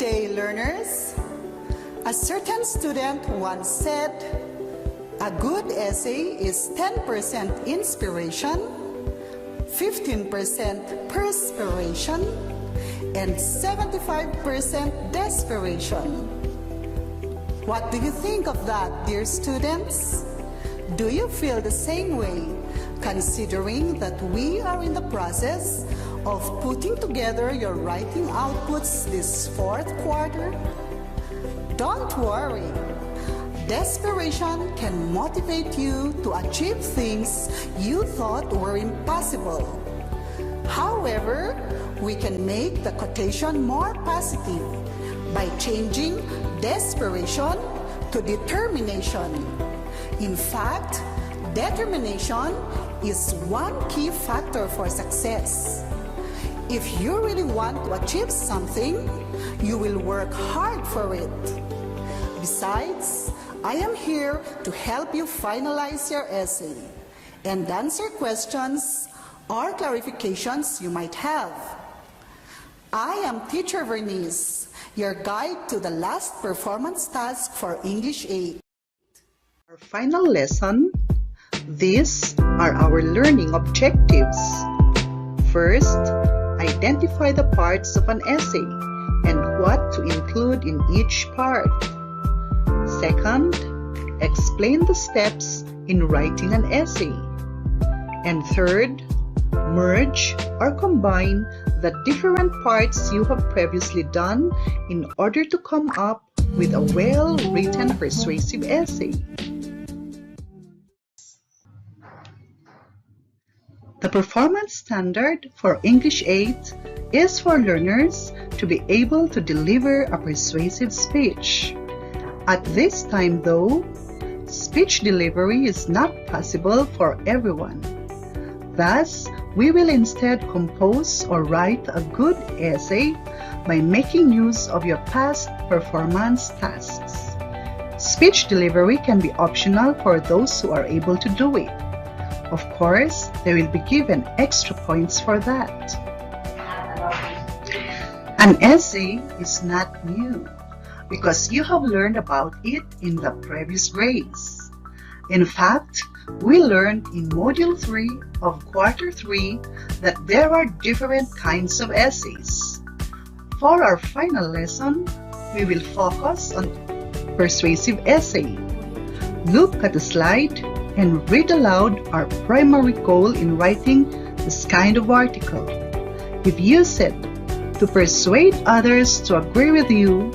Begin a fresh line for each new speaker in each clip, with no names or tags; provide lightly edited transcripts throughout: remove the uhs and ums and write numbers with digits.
day, learners. A certain student once said, a good essay is 10% inspiration, 15% perspiration, and 75% desperation. What do you think of that, dear students? Do you feel the same way, considering that we are in the process of putting together your writing outputs this fourth quarter? Don't worry. Desperation can motivate you to achieve things you thought were impossible. However, we can make the quotation more positive by changing desperation to determination. In fact, determination is one key factor for success. If you really want to achieve something, you will work hard for it. Besides, I am here to help you finalize your essay and answer questions or clarifications you might have. I am Teacher Vernice, your guide to the last performance task for English 8.
Our final lesson, these are our learning objectives. First, identify the parts of an essay and what to include in each part. Second, explain the steps in writing an essay. And third, merge or combine the different parts you have previously done in order to come up with a well-written persuasive essay. The performance standard for English 8 is for learners to be able to deliver a persuasive speech. At this time, though, speech delivery is not possible for everyone. Thus, we will instead compose or write a good essay by making use of your past performance tasks. Speech delivery can be optional for those who are able to do it. Of course, they will be given extra points for that. An essay is not new because you have learned about it in the previous grades. In fact, we learned in Module 3 of Quarter 3 that there are different kinds of essays. For our final lesson, we will focus on persuasive essay. Look at the slide and read aloud our primary goal in writing this kind of article. If you said, to persuade others to agree with you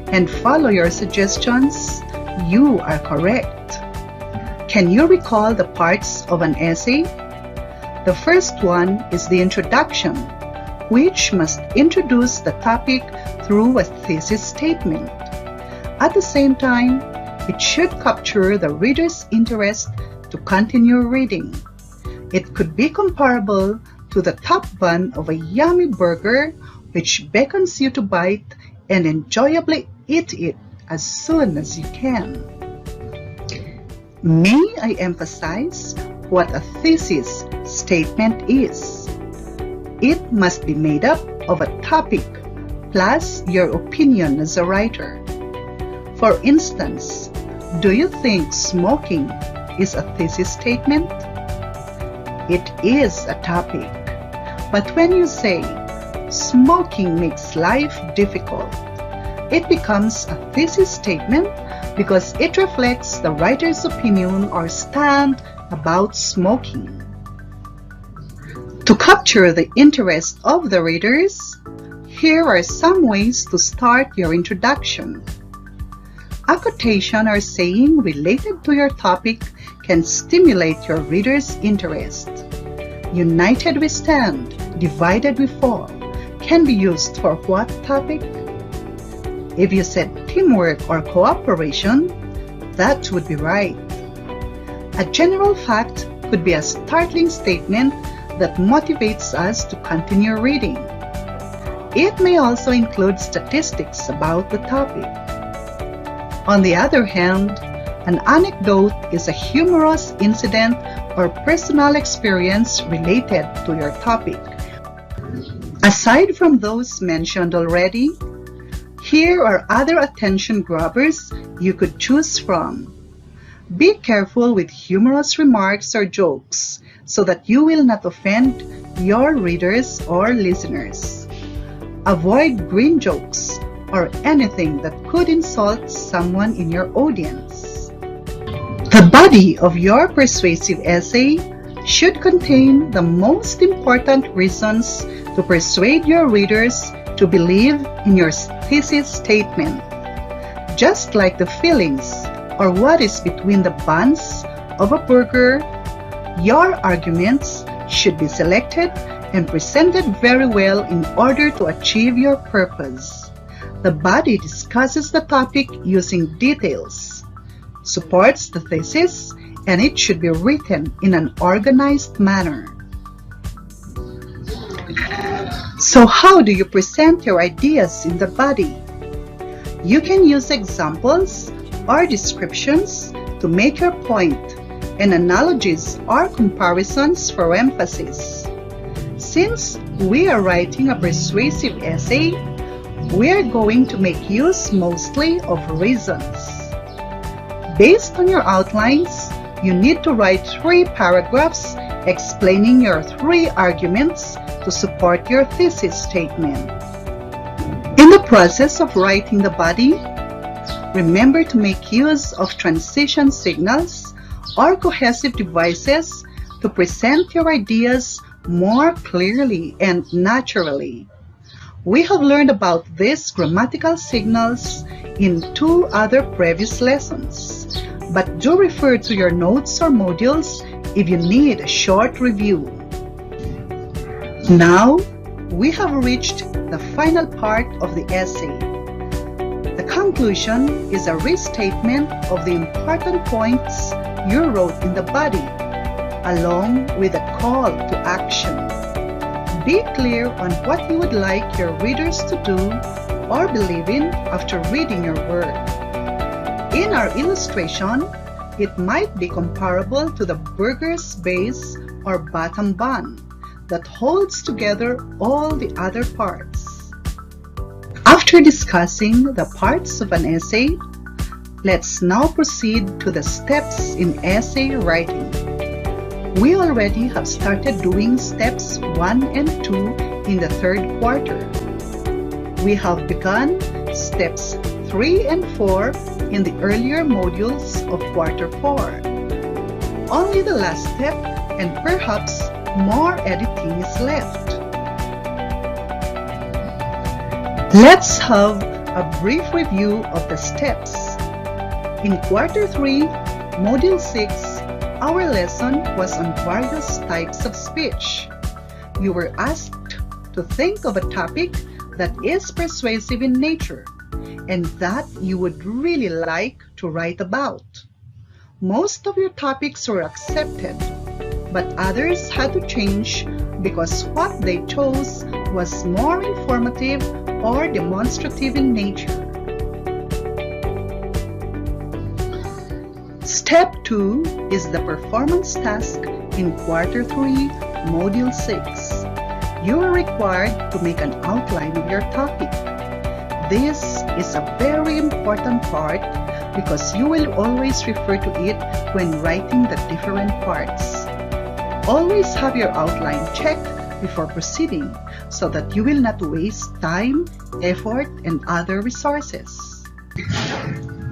and follow your suggestions, you are correct. Can you recall the parts of an essay? The first one is the introduction, which must introduce the topic through a thesis statement. At the same time, it should capture the reader's interest to continue reading. It could be comparable to the top bun of a yummy burger which beckons you to bite and enjoyably eat it as soon as you can. May I emphasize what a thesis statement is? It must be made up of a topic plus your opinion as a writer. For instance, do you think smoking is a thesis statement? It is a topic. But when you say, smoking makes life difficult, it becomes a thesis statement because it reflects the writer's opinion or stand about smoking. To capture the interest of the readers, here are some ways to start your introduction. A quotation or saying related to your topic can stimulate your reader's interest. United we stand, divided we fall can be used for what topic? If you said teamwork or cooperation, that would be right. A general fact could be a startling statement that motivates us to continue reading. It may also include statistics about the topic. On the other hand, an anecdote is a humorous incident or personal experience related to your topic. Aside from those mentioned already, Here are other attention grabbers you could choose from. Be careful with humorous remarks or jokes so that you will not offend your readers or listeners. Avoid green jokes or anything that could insult someone in your audience. The body of your persuasive essay should contain the most important reasons to persuade your readers to believe in your thesis statement. Just like the fillings or what is between the buns of a burger, your arguments should be selected and presented very well in order to achieve your purpose. The body discusses the topic using details, supports the thesis, and it should be written in an organized manner. So how do you present your ideas in the body? You can use examples or descriptions to make your point, and analogies or comparisons for emphasis. Since we are writing a persuasive essay, we are going to make use mostly of reasons. Based on your outlines, you need to write 3 paragraphs explaining your 3 arguments to support your thesis statement. In the process of writing the body, remember to make use of transition signals or cohesive devices to present your ideas more clearly and naturally. We have learned about these grammatical signals in 2 other previous lessons, but do refer to your notes or modules if you need a short review. Now, we have reached the final part of the essay. The conclusion is a restatement of the important points you wrote in the body, along with a call to action. Be clear on what you would like your readers to do or believe in after reading your work. In our illustration, it might be comparable to the burger's base or bottom bun that holds together all the other parts. After discussing the parts of an essay, let's now proceed to the steps in essay writing. We already have started doing steps 1 and 2 in the 3rd quarter. We have begun steps 3 and 4 in the earlier modules of quarter 4. Only the last step and perhaps more editing is left. Let's have a brief review of the steps. In quarter 3, module 6, our lesson was on various types of speech. You were asked to think of a topic that is persuasive in nature and that you would really like to write about. Most of your topics were accepted, but others had to change because what they chose was more informative or demonstrative in nature. Step 2 is the performance task in quarter 3, module 6. You are required to make an outline of your topic. This is a very important part because you will always refer to it when writing the different parts. Always have your outline checked before proceeding so that you will not waste time, effort, and other resources.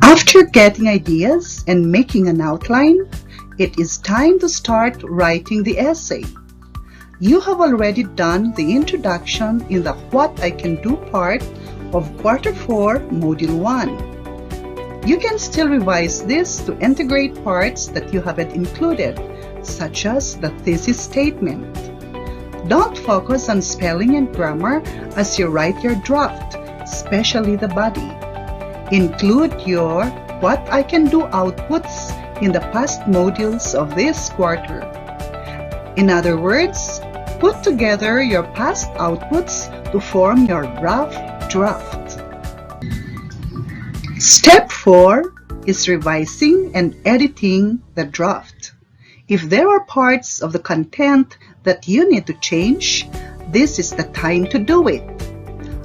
After getting ideas and making an outline, it is time to start writing the essay. You have already done the introduction in the What I Can Do part of quarter 4, module 1. You can still revise this to integrate parts that you haven't included, such as the thesis statement. Don't focus on spelling and grammar as you write your draft, especially the body. Include your What I Can Do outputs in the past modules of this quarter. In other words, put together your past outputs to form your rough draft. Step 4 is revising and editing the draft. If there are parts of the content that you need to change, this is the time to do it.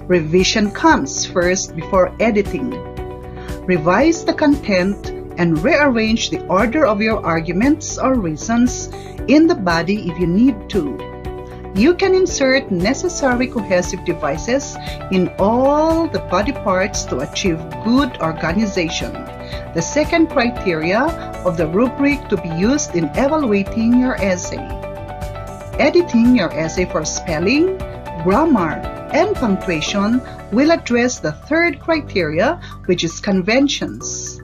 Revision comes first before editing. Revise the content and rearrange the order of your arguments or reasons in the body if you need to. You can insert necessary cohesive devices in all the body parts to achieve good organization. The second criteria of the rubric to be used in evaluating your essay. Editing your essay for spelling, grammar, and punctuation will address the third criteria, which is conventions.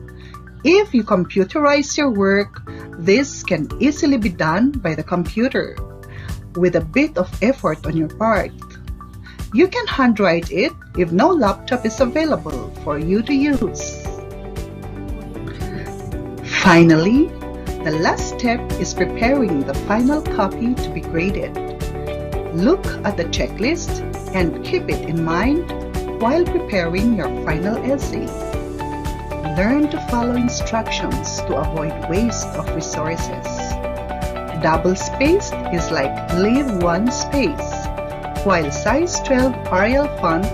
If you computerize your work, this can easily be done by the computer with a bit of effort on your part. You can handwrite it if no laptop is available for you to use. Finally, the last step is preparing the final copy to be graded. Look at the checklist and keep it in mind while preparing your final essay. Learn to follow instructions to avoid waste of resources. Double-spaced is like leave one space, while size 12 Arial font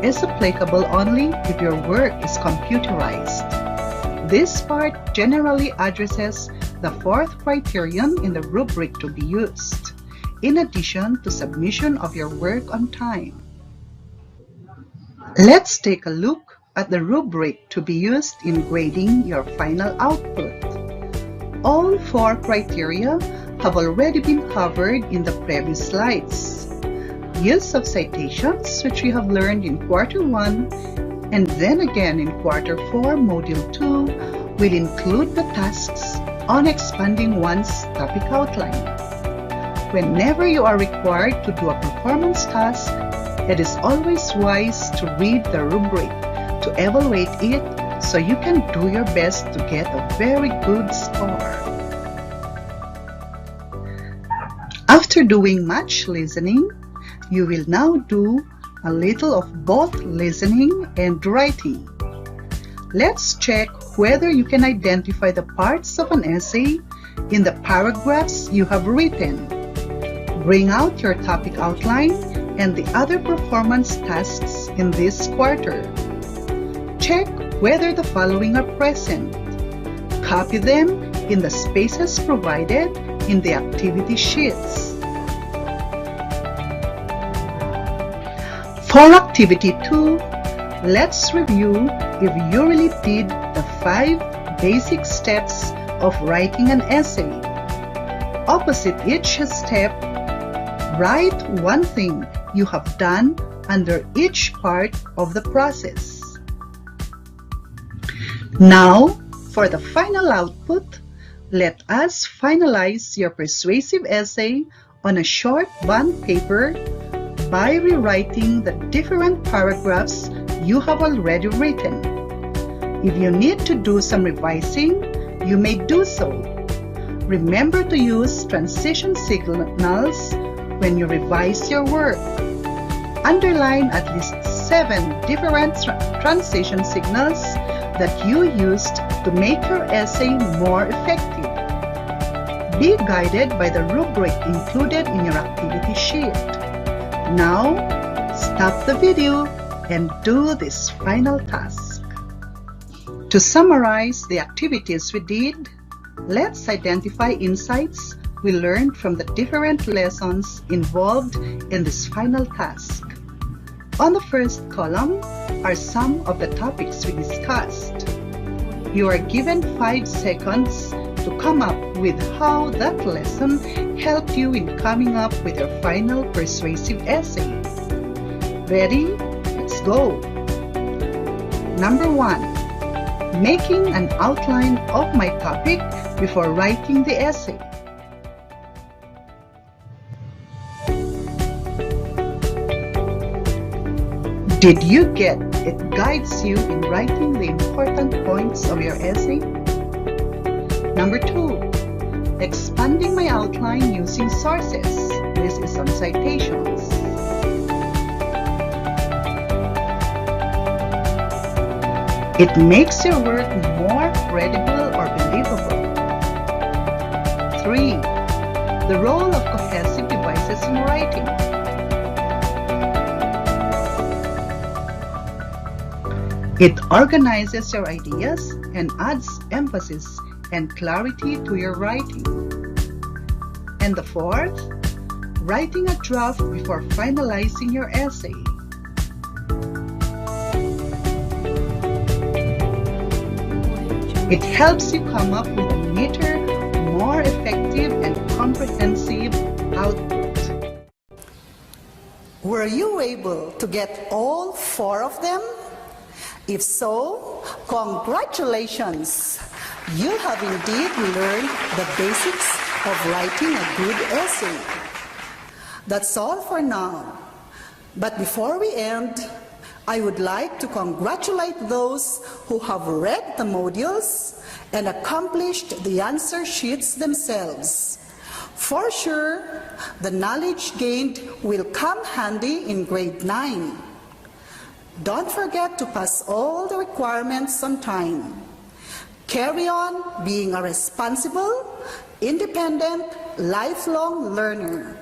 is applicable only if your work is computerized. This part generally addresses the fourth criterion in the rubric to be used, in addition to submission of your work on time. Let's take a look at the rubric to be used in grading your final output. All four criteria have already been covered in the previous slides. Use of citations, which we have learned in Quarter 1, and then again in Quarter 4, Module 2, will include the tasks on expanding one's topic outline. Whenever you are required to do a performance task, it is always wise to read the rubric to evaluate it so you can do your best to get a very good score. After doing much listening, you will now do a little of both listening and writing. Let's check whether you can identify the parts of an essay in the paragraphs you have written. Bring out your topic outline and the other performance tasks in this quarter. Check whether the following are present. Copy them in the spaces provided in the activity sheets. For Activity 2, let's review if you really did the 5 basic steps of writing an essay. Opposite each step, write one thing you have done under each part of the process. Now, for the final output, let us finalize your persuasive essay on a short bond paper by rewriting the different paragraphs you have already written. If you need to do some revising, you may do so. Remember to use transition signals when you revise your work. Underline at least 7 different transition signals that you used to make your essay more effective. Be guided by the rubric included in your activity sheet. Now, stop the video and do this final task. To summarize the activities we did, let's identify insights we learned from the different lessons involved in this final task. On the first column are some of the topics we discussed. You are given 5 seconds to come up with how that lesson helped you in coming up with your final persuasive essay. Ready? Let's go! Number 1. Making an outline of my topic before writing the essay. Did you get it guides you in writing the important points of your essay? Number 2. Expanding my outline using sources. This is on citations. It makes your work more credible or believable. 3. The role of cohesive devices in writing. It organizes your ideas and adds emphasis and clarity to your writing. And the fourth, writing a draft before finalizing your essay. It helps you come up with a neater, more effective and comprehensive output.
Were you able to get all 4 of them? If so, congratulations! You have indeed learned the basics of writing a good essay. That's all for now. But before we end, I would like to congratulate those who have read the modules and accomplished the answer sheets themselves. For sure, the knowledge gained will come handy in grade 9. Don't forget to pass all the requirements on time. Carry on being a responsible, independent, lifelong learner.